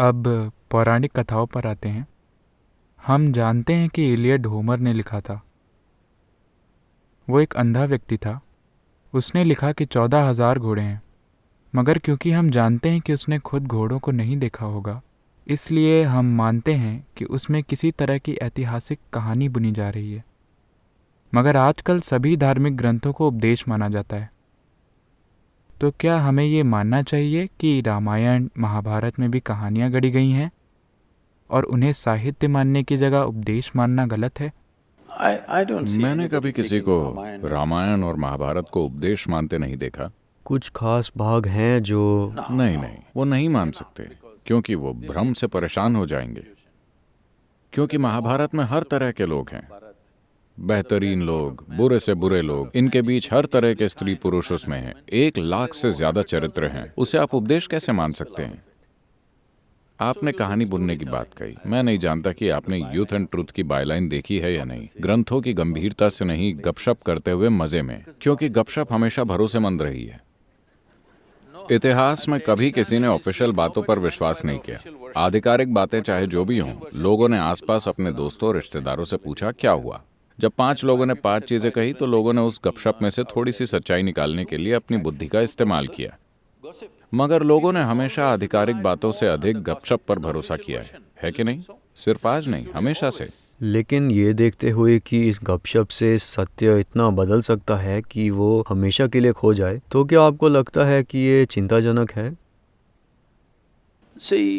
अब पौराणिक कथाओं पर आते हैं। हम जानते हैं कि इलियड होमर ने लिखा था। वो एक अंधा व्यक्ति था। उसने लिखा कि 14,000 घोड़े हैं, मगर क्योंकि हम जानते हैं कि उसने खुद घोड़ों को नहीं देखा होगा, इसलिए हम मानते हैं कि उसमें किसी तरह की ऐतिहासिक कहानी बुनी जा रही है। मगर आजकल सभी धार्मिक ग्रंथों को उपदेश माना जाता है। तो क्या हमें ये मानना चाहिए कि रामायण महाभारत में भी कहानियाँ गढ़ी गई हैं और उन्हें साहित्य मानने की जगह उपदेश मानना गलत है? मैंने कभी किसी को रामायण और महाभारत को उपदेश मानते नहीं देखा। कुछ खास भाग हैं जो नहीं, वो नहीं मान सकते, क्योंकि वो भ्रम से परेशान हो जाएंगे। क्योंकि महाभारत में हर तरह के लोग हैं, बेहतरीन लोग, बुरे से बुरे लोग, इनके बीच हर तरह के स्त्री पुरुष उसमें हैं। 1 लाख से ज्यादा चरित्र हैं। उसे आप उपदेश कैसे मान सकते हैं? आपने कहानी बुनने की बात कही। मैं नहीं जानता कि आपने यूथ एंड ट्रुथ की बायलाइन देखी है या नहीं। ग्रंथों की गंभीरता से नहीं, गपशप करते हुए मजे में, क्योंकि गपशप हमेशा भरोसेमंद रही है। इतिहास में कभी किसी ने ऑफिशियल बातों पर विश्वास नहीं किया। आधिकारिक बातें चाहे जो भी हों, लोगों ने आसपास अपने दोस्तों और रिश्तेदारों से पूछा क्या हुआ। जब 5 लोगों ने 5 चीजें कही तो लोगों ने उस गपशप में से थोड़ी सी सच्चाई निकालने के लिए अपनी बुद्धि का इस्तेमाल किया। मगर लोगों ने हमेशा आधिकारिक बातों से अधिक गपशप पर भरोसा किया है कि नहीं? सिर्फ आज नहीं, हमेशा से। लेकिन ये देखते हुए कि इस गपशप से सत्य इतना बदल सकता है कि वो हमेशा के लिए खो जाए, तो क्या आपको लगता है कि ये चिंताजनक है?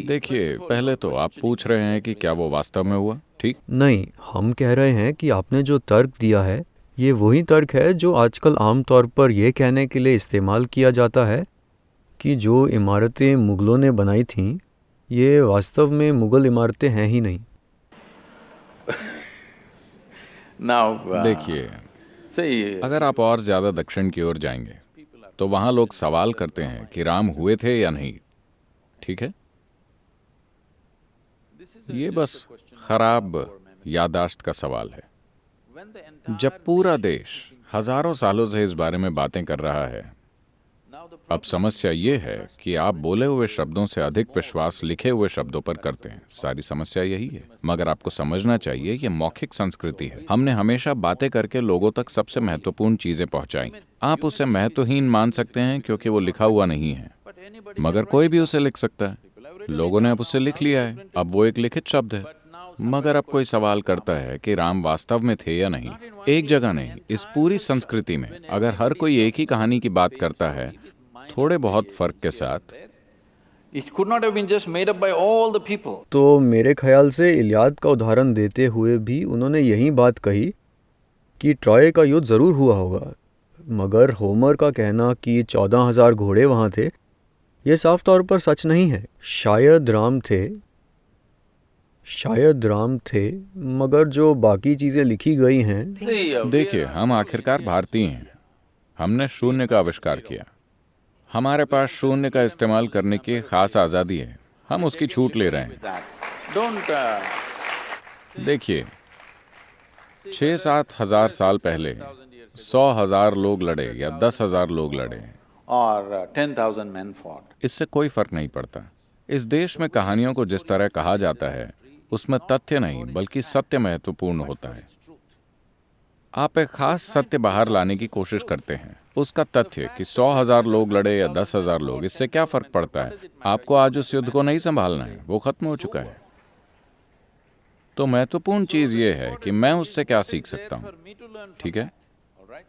देखिए, पहले तो आप पूछ रहे हैं कि क्या वो वास्तव में हुआ, ठीक? नहीं, हम कह रहे हैं कि आपने जो तर्क दिया है, ये वही तर्क है जो आजकल आमतौर पर यह कहने के लिए इस्तेमाल किया जाता है कि जो इमारतें मुगलों ने बनाई थीं, ये वास्तव में मुगल इमारतें हैं ही नहीं। देखिए, अगर आप और ज्यादा दक्षिण की ओर जाएंगे तो वहां लोग सवाल करते हैं कि राम हुए थे या नहीं, ठीक है? ये बस खराब याददाश्त का सवाल है। जब पूरा देश हजारों सालों से इस बारे में बातें कर रहा है, अब समस्या ये है कि आप बोले हुए शब्दों से अधिक विश्वास लिखे हुए शब्दों पर करते हैं। सारी समस्या यही है। मगर आपको समझना चाहिए, ये मौखिक संस्कृति है। हमने हमेशा बातें करके लोगों तक सबसे महत्वपूर्ण चीजें पहुंचाई। आप उसे महत्वहीन मान सकते हैं क्योंकि वो लिखा हुआ नहीं है, मगर कोई भी उसे लिख सकता है। लोगों ने अब उसे लिख लिया है, अब वो एक लिखित शब्द है। मगर अब कोई सवाल करता है कि राम वास्तव में थे या नहीं। एक जगह नहीं, इस पूरी संस्कृति में अगर हर कोई एक ही कहानी की बात करता है, थोड़े बहुत फर्क के साथ। तो मेरे ख्याल से इलियाद का उदाहरण देते हुए भी उन्होंने यही बात कही कि ट्रॉय का युद्ध ज़रूर हुआ होगा, मगर होमर का कहना कि 14,000 घोड़े वहाँ थे, ये साफ तौर पर सच नहीं है। शायद राम थे, मगर जो बाकी चीज़ें लिखी गई हैं। देखिए, हम आखिरकार भारतीय हैं। हमने शून्य का आविष्कार किया। हमारे पास शून्य का इस्तेमाल करने की खास आज़ादी है। हम उसकी छूट ले रहे हैं। देखिए, 6-7 हजार साल पहले 100,000 लोग लड़े या 10,000 लोग लड़े, इससे कोई फर्क नहीं पड़ता। इस देश में कहानियों को जिस तरह कहा जाता है, उसमें तथ्य नहीं बल्कि सत्य महत्वपूर्ण होता है। आप एक खास सत्य बाहर लाने की कोशिश करते हैं। उसका तथ्य कि 100,000 लोग लड़े या 10,000 लोग, इससे क्या फर्क पड़ता है? आपको आज उस युद्ध को नहीं संभालना है, वो खत्म हो चुका है। तो महत्वपूर्ण चीज ये है कि मैं उससे क्या सीख सकता हूँ, ठीक है?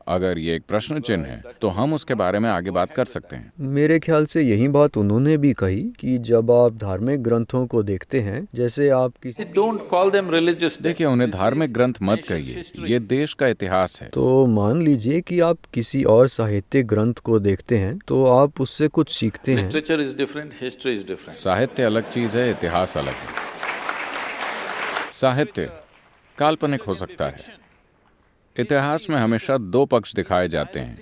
अगर ये एक प्रश्न चिन्ह है तो हम उसके बारे में आगे बात कर सकते हैं। मेरे ख्याल से यही बात उन्होंने भी कही कि जब आप धार्मिक ग्रंथों को देखते हैं, जैसे आप किसी देखिए, उन्हें धार्मिक ग्रंथ मत कहिए, ये देश का इतिहास है। तो मान लीजिए कि आप किसी और साहित्यिक ग्रंथ को देखते हैं, तो आप उससे कुछ सीखते हैं। साहित्य अलग चीज है, इतिहास अलग है। साहित्य काल्पनिक हो सकता है। इतिहास में हमेशा 2 पक्ष दिखाए जाते हैं,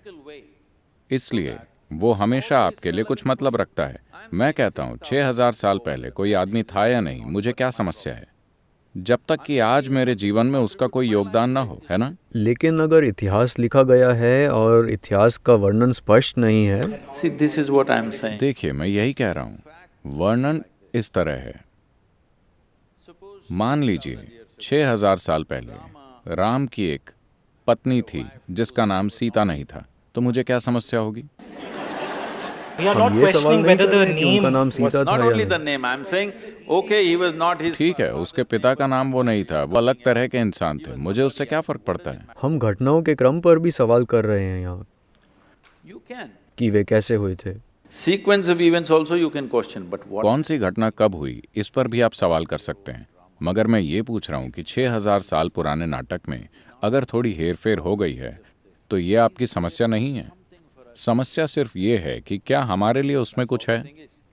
इसलिए वो हमेशा आपके लिए कुछ मतलब रखता है। मैं कहता हूँ 6,000 साल पहले कोई आदमी था या नहीं, मुझे क्या समस्या है, जब तक कि आज मेरे जीवन में उसका कोई योगदान ना हो, है ना? लेकिन अगर इतिहास लिखा गया है और इतिहास का वर्णन स्पष्ट नहीं है। देखिए, मैं यही कह रहा हूँ, वर्णन इस तरह है। मान लीजिए 6000 साल पहले राम की एक पत्नी थी जिसका नाम सीता नहीं था, तो मुझे क्या समस्या होगी? We are हम not ये सवाल questioning नहीं whether कर the रहे हैं कि उनका name नाम was सीता था Not या only the नहीं। name, I'm saying, okay, he was not his. ठीक है, उसके पिता का नाम वो नहीं था, वो अलग तरह के इंसान थे, मुझे उससे क्या फर्क पड़ता है? हम घटनाओं के क्रम पर भी सवाल कर रहे हैं यहाँ You can. कि वे कैसे हुए थे। Sequence of events also you can question, but what? कौन सी घटना कब हुई, इस पर भी आप सवाल कर सकते हैं, मगर मैं ये पूछ रहा हूँ कि 6000 साल पुराने नाटक में अगर थोड़ी हेरफेर हो गई है तो ये आपकी समस्या नहीं है। समस्या सिर्फ ये है कि क्या हमारे लिए उसमें कुछ है।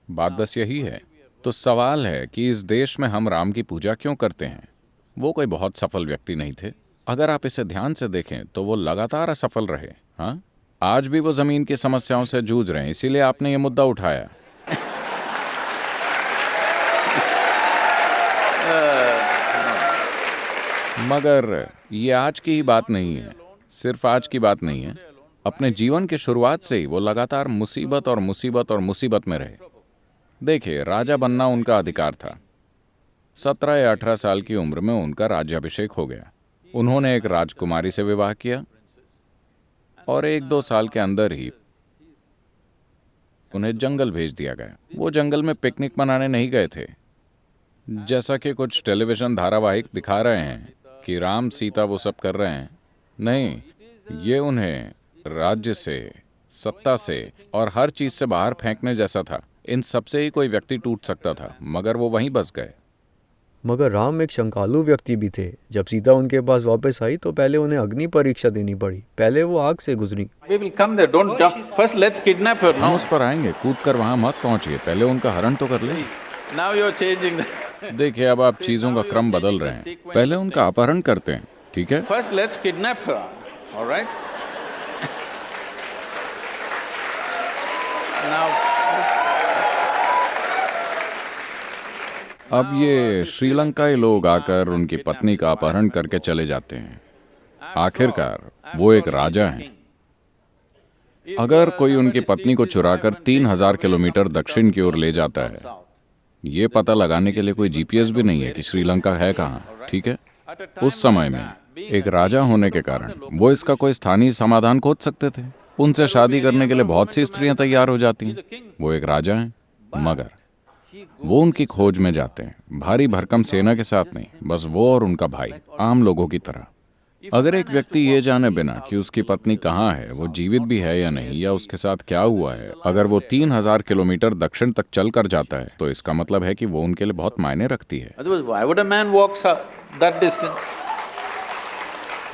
बात बस यही है। तो सवाल है कि इस देश में हम राम की पूजा क्यों करते हैं? वो कोई बहुत सफल व्यक्ति नहीं थे। अगर आप इसे ध्यान से देखें तो वो लगातार असफल रहे। हाँ, आज भी वो जमीन की समस्याओं से जूझ रहे हैं, इसीलिए आपने ये मुद्दा उठाया। मगर ये आज की ही बात नहीं है, सिर्फ आज की बात नहीं है। अपने जीवन की शुरुआत से ही वो लगातार मुसीबत और मुसीबत और मुसीबत में रहे। देखिए, राजा बनना उनका अधिकार था। 17 या 18 साल की उम्र में उनका राज्याभिषेक हो गया। उन्होंने एक राजकुमारी से विवाह किया और 1-2 साल के अंदर ही उन्हें जंगल भेज दिया गया। वो जंगल में पिकनिक मनाने नहीं गए थे, जैसा कि कुछ टेलीविजन धारावाहिक दिखा रहे हैं कि राम सीता वो सब कर रहे हैं। नहीं, ये उन्हें राज्य से, सत्ता से और हर चीज से बाहर फेंकने जैसा था। इन सबसे ही कोई व्यक्ति टूट सकता था, मगर वो वहीं बस गए। मगर राम एक शंकालु व्यक्ति भी थे। जब सीता उनके पास वापस आई तो पहले उन्हें अग्नि परीक्षा देनी पड़ी। पहले वो आग से गुजरी। We will come there, don't jump. First let's kidnap her, हम no? उस पर आएंगे, कूद कर वहां मत पहुंचिए, पहले उनका हरण तो कर ले। Now you're changing the... देखिए, अब आप चीजों का क्रम बदल रहे हैं। पहले उनका अपहरण करते हैं, ठीक है? First let's kidnap her, all right? Now, अब ये श्रीलंकाई लोग आकर उनकी पत्नी का अपहरण करके चले जाते हैं। आखिरकार वो एक राजा हैं। अगर कोई उनकी पत्नी को चुराकर 3000 किलोमीटर दक्षिण की ओर ले जाता है, ये पता लगाने के लिए कोई जीपीएस भी नहीं है कि श्रीलंका है कहाँ, ठीक है? उस समय में एक राजा होने के कारण वो इसका कोई स्थानीय समाधान खोज सकते थे। उनसे शादी करने के लिए बहुत सी स्त्रियां तैयार हो जाती हैं। वो एक राजा हैं, मगर वो उनकी खोज में जाते हैं, भारी भरकम सेना के साथ नहीं, बस वो और उनका भाई, आम लोगों की तरह। अगर एक व्यक्ति ये जाने बिना कि उसकी पत्नी कहाँ है, वो जीवित भी है या नहीं, या उसके साथ क्या हुआ है, अगर वो 3000 किलोमीटर दक्षिण तक चल कर जाता है, तो इसका मतलब है कि वो उनके लिए बहुत मायने रखती है। otherwise why would a man walk that distance?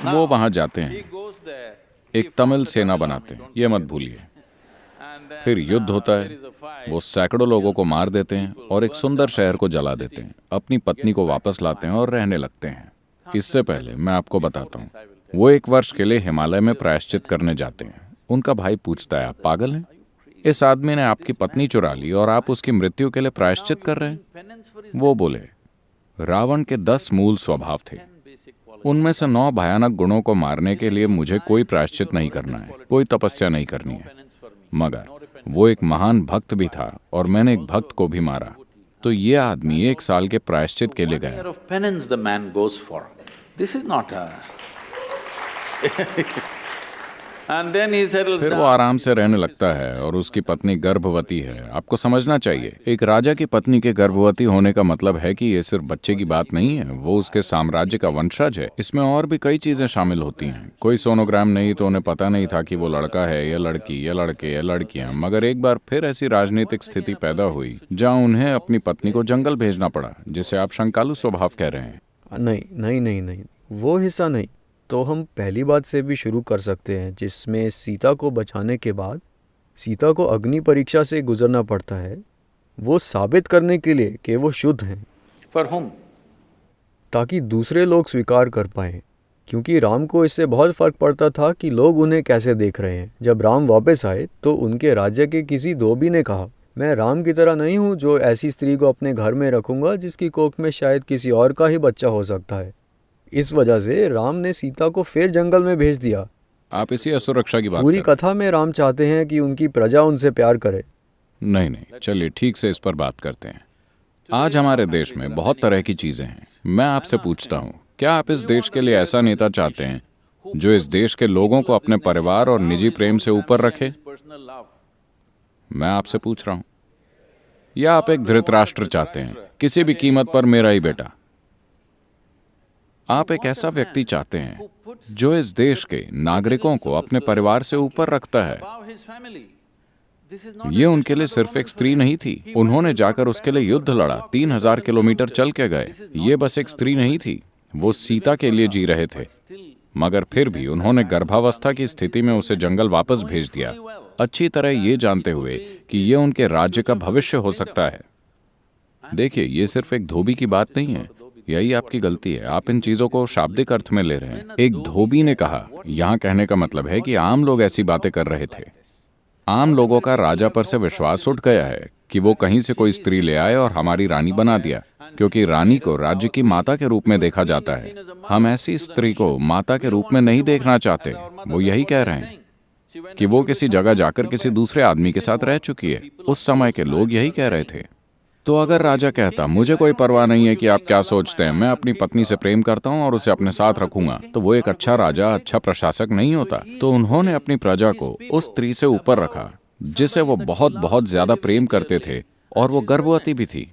वो वहां जाते He हैं, goes there, एक तमिल सेना बनाते हैं, ये मत भूलिए। and then फिर युद्ध होता है, there is a fight. वो सैकड़ों लोगों को मार देते हैं और एक सुंदर शहर को जला देते हैं, अपनी पत्नी को वापस लाते हैं और रहने लगते हैं। इससे पहले मैं आपको बताता हूँ, वो 1 वर्ष के लिए हिमालय में प्रायश्चित करने जाते हैं। उनका भाई पूछता है, आप पागल हैं? इस आदमी ने आपकी पत्नी चुरा ली और आप उसकी मृत्यु के लिए प्रायश्चित कर रहे हैं? Penance for his वो बोले, रावण के 10 मूल स्वभाव थे, उनमें से 9 भयानक गुणों को मारने के लिए मुझे कोई प्रायश्चित नहीं करना है, कोई तपस्या नहीं करनी है। मगर वो एक महान भक्त भी था और मैंने एक भक्त को भी मारा, तो ये आदमी 1 साल के प्रायश्चित के लिए year गया। of penance the man goes for. This is not a… And then he settles फिर वो down. आराम से रहने लगता है और उसकी पत्नी गर्भवती है। आपको समझना चाहिए, एक राजा की पत्नी के गर्भवती होने का मतलब है कि ये सिर्फ बच्चे की बात नहीं है, वो उसके साम्राज्य का वंशज है। इसमें और भी कई चीजें शामिल होती हैं। कोई सोनोग्राम नहीं, तो उन्हें पता नहीं था कि वो लड़का है या लड़की या लड़के या लड़कियां। मगर एक बार फिर ऐसी राजनीतिक स्थिति पैदा हुई जहाँ उन्हें अपनी पत्नी को जंगल भेजना पड़ा, जिसे आप शंकालु स्वभाव कह रहे हैं। नहीं नहीं नहीं नहीं, वो हिस्सा नहीं। तो हम पहली बात से भी शुरू कर सकते हैं, जिसमें सीता को बचाने के बाद सीता को अग्नि परीक्षा से गुजरना पड़ता है, वो साबित करने के लिए कि वो शुद्ध हैं, For whom? ताकि दूसरे लोग स्वीकार कर पाएं। क्योंकि राम को इससे बहुत फर्क पड़ता था कि लोग उन्हें कैसे देख रहे हैं। जब राम वापस आए तो उनके राज्य के किसी धोबी ने कहा, मैं राम की तरह नहीं हूँ जो ऐसी स्त्री को अपने घर में रखूंगा जिसकी कोख में शायद किसी और का ही बच्चा हो सकता है। इस वजह से राम ने सीता को फिर जंगल में भेज दिया। आप इसी असुरक्षा की बात पूरी कर रहे कथा में राम चाहते हैं कि उनकी प्रजा उनसे प्यार करे। नहीं नहीं, चलिए ठीक से इस पर बात करते हैं। आज हमारे देश में बहुत तरह की चीजें हैं। मैं आपसे पूछता हूँ, क्या आप इस देश के लिए ऐसा नेता चाहते हैं जो इस देश के लोगों को अपने परिवार और निजी प्रेम से ऊपर रखे? मैं आपसे पूछ रहा हूँ। या आप एक धृतराष्ट्र चाहते हैं, किसी भी कीमत पर मेरा ही बेटा? आप एक ऐसा व्यक्ति चाहते हैं जो इस देश के नागरिकों को अपने परिवार से ऊपर रखता है। ये उनके लिए सिर्फ एक स्त्री नहीं थी, उन्होंने जाकर उसके लिए युद्ध लड़ा, 3000 किलोमीटर चल के गए। ये बस एक स्त्री नहीं थी, वो सीता के लिए जी रहे थे, मगर फिर भी उन्होंने गर्भावस्था की स्थिति में उसे जंगल वापस भेज दिया, अच्छी तरह ये जानते हुए कि ये उनके राज्य का भविष्य हो सकता है। देखिए, ये सिर्फ एक धोबी की बात नहीं है, यही आपकी गलती है। आप इन चीजों को शाब्दिक अर्थ में ले रहे हैं। एक धोबी ने कहा, यहां कहने का मतलब है कि आम लोग ऐसी बातें कर रहे थे। आम लोगों का राजा पर से विश्वास उठ गया है कि वो कहीं से कोई स्त्री ले आए और हमारी रानी बना दिया, क्योंकि रानी को राज्य की माता के रूप में देखा जाता है। हम ऐसी स्त्री को माता के रूप में नहीं देखना चाहते। वो यही कह रहे हैं कि वो किसी जगह जाकर किसी दूसरे आदमी के साथ रह चुकी है। उस समय के लोग यही कह रहे थे। तो अगर राजा कहता, मुझे कोई परवाह नहीं है कि आप क्या सोचते हैं, मैं अपनी पत्नी से प्रेम करता हूं और उसे अपने साथ रखूंगा, तो वो एक अच्छा राजा, अच्छा प्रशासक नहीं होता। तो उन्होंने अपनी प्रजा को उस स्त्री से ऊपर रखा जिसे वो बहुत बहुत ज्यादा प्रेम करते थे, और वो गर्भवती भी थी।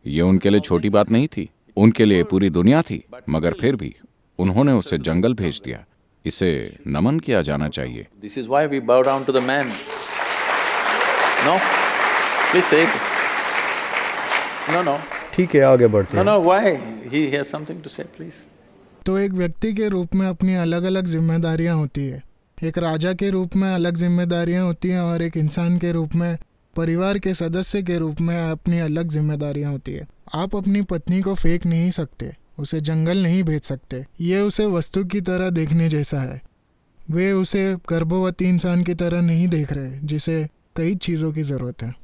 ये उनके लिए छोटी बात नहीं थी, उनके लिए पूरी दुनिया थी, मगर फिर भी उन्होंने उसे जंगल भेज दिया। इसे नमन किया जाना चाहिए। This is why we bow down to the man. No? Please say it. No. ठीक है, आगे बढ़ते हैं। No, why? He has something to say, please. तो एक व्यक्ति के रूप में अपनी अलग अलग जिम्मेदारियां होती है। एक राजा के रूप में अलग जिम्मेदारियां होती हैं और एक इंसान के रूप में, परिवार के सदस्य के रूप में अपनी अलग जिम्मेदारियां होती है। आप अपनी पत्नी को फेंक नहीं सकते, उसे जंगल नहीं भेज सकते। ये उसे वस्तु की तरह देखने जैसा है। वे उसे गर्भवती इंसान की तरह नहीं देख रहे जिसे कई चीज़ों की ज़रूरत है।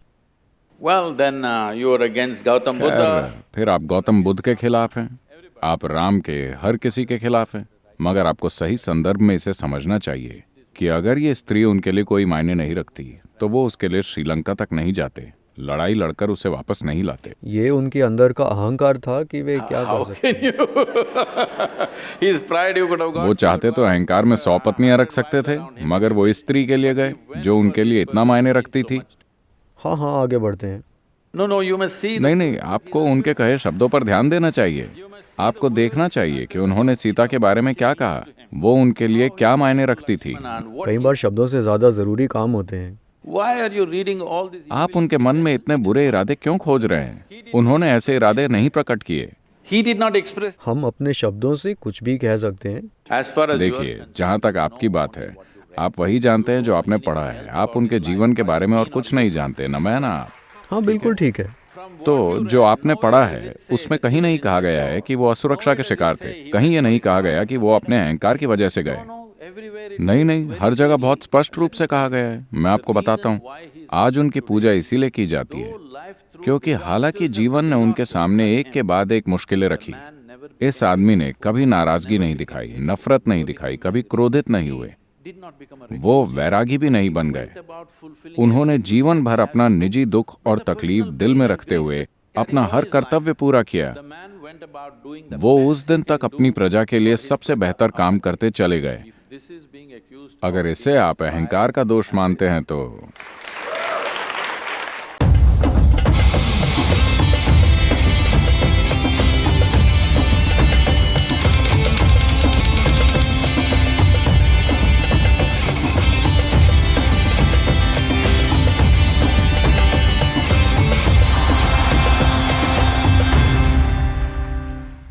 Well, then you are against Gautam Buddha. खैर, फिर आप गौतम बुद्ध के खिलाफ हैं, आप राम के हर किसी के खिलाफ हैं। मगर आपको सही संदर्भ में इसे समझना चाहिए कि अगर ये स्त्री उनके लिए कोई मायने नहीं रखती तो वो उसके लिए श्रीलंका तक नहीं जाते, लड़ाई लड़कर उसे वापस नहीं लाते। ये उनके अंदर का अहंकार था कि वे क्या How कर सकते can you? His pride you could have वो gone. चाहते तो अहंकार में 100 पत्नियां रख सकते थे, मगर वो इस स्त्री के लिए गए जो उनके लिए इतना मायने रखती थी। हाँ हाँ, आगे बढ़ते हैं। No, you must see. नहीं, आपको उनके कहे शब्दों पर ध्यान देना चाहिए। आपको देखना चाहिए कि उन्होंने सीता के बारे में क्या कहा, वो उनके लिए क्या मायने रखती थी। And what- कई बार शब्दों से ज्यादा जरूरी काम होते हैं। Why are you reading all these? आप उनके मन में इतने बुरे इरादे क्यों खोज रहे हैं? उन्होंने ऐसे इरादे नहीं प्रकट किए। He did not express. हम अपने शब्दों से कुछ भी कह सकते हैं। As far as you are देखिए, जहाँ तक आपकी बात है, आप वही जानते हैं जो आपने पढ़ा है। आप उनके जीवन के बारे में और कुछ नहीं जानते, न मैं ना आप। हाँ, बिल्कुल ठीक है। तो जो आपने पढ़ा है उसमें कहीं नहीं कहा गया है कि वो असुरक्षा के शिकार थे। कहीं ये नहीं कहा गया कि वो अपने अहंकार की वजह से गए। everywhere. नहीं, हर जगह बहुत स्पष्ट रूप से कहा गया है। मैं आपको बताता हूँ, आज उनकी पूजा इसीलिए की जाती है क्योंकि हालांकि जीवन ने उनके सामने एक के बाद एक मुश्किलें रखी, इस आदमी ने कभी नाराजगी नहीं दिखाई, नफरत नहीं दिखाई, कभी क्रोधित नहीं हुए, Did not become a वो वैरागी भी नहीं बन गए। about fulfilling. उन्होंने जीवन भर अपना निजी दुख और तकलीफ दिल में रखते हुए अपना हर कर्तव्य पूरा किया। The man went about doing the. वो उस दिन तक अपनी प्रजा के लिए सबसे बेहतर काम करते चले गए। This is being accused. अगर इसे आप अहंकार का दोष मानते हैं तो